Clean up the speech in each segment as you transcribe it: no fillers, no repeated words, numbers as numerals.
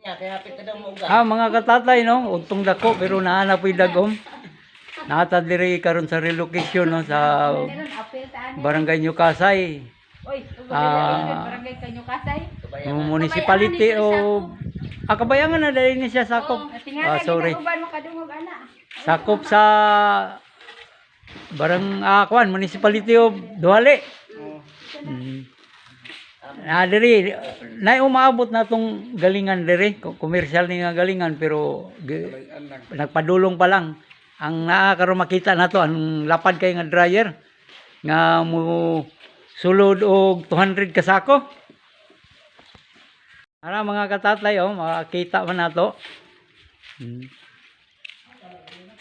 Mga katatay no, ugtong dako pero nahanap yung dagom. Nata diri karon sa relocation no sa Barangay Nyukasay. Barangay Kanyukasay. Municipality o Kabayangan na dali ni siya sakop. Sorry. Sakop sa kuan Municipality of Duhali. Diri na umaabot na tong galingan diri, komersyal ni nga galingan pero nagpadulong pa lang. Ang naa karon makita nato ang lapad kay nga dryer nga mo sulod og 200 ka sako. Ara mga katatay makita man nato.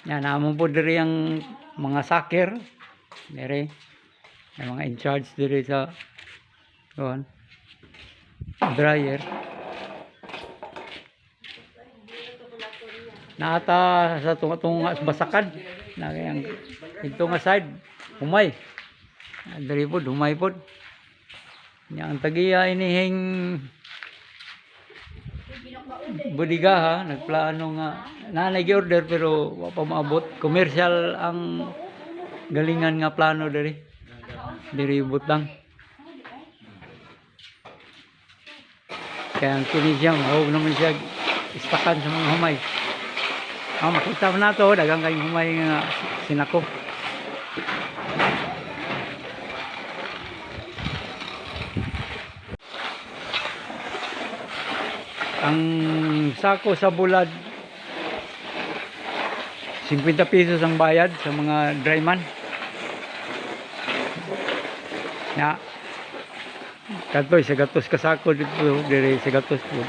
Yan namon po diri ang mga saker diri. Ang mga in charge diri sa dryer. Nata sa tunga basakan na yang ito nga side humay. Diri pod humay pod. Yang tagiya inihing budiga ha, nagplano nga nanay gi-order pero wa pa maabot. Commercial ang galingan nga plano diri. Diri butang. Kaya ang kini siya, mahog naman siya istakan sa mga humay. Makita mo na ito, dagang kayong humay nga sinako. Ang sako sa bulad, 50 pesos ang bayad sa mga dryman. Katoy sa gatos kasako dito dire sa gatos po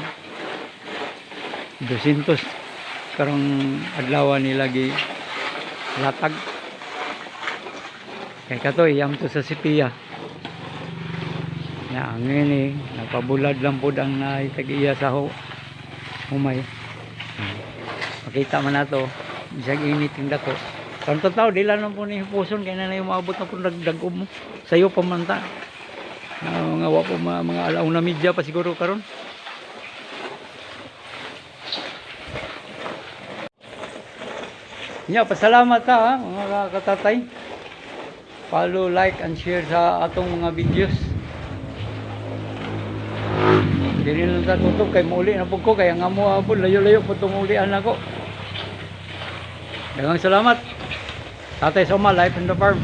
200 karong adlaw nila gi latag kay katoy yam to sa sipiya na ngini napabulad lang pud ang naitagiya sa humay. Makita man nato bisag init ang dako karon taw dila na po ni puson kay na maabot na pud dagdag-om mo sayo pa man ta. Mga wapo mga alaw na media pa siguro karon. Pasalamat ha mga katatay. Follow, like and share sa atong mga videos. Dili lang ta tutok kay muli na pud ko kay nga mo pud layo-layo pud tumulian ako. Daghang salamat. Tatay Soma, Life in the Farm.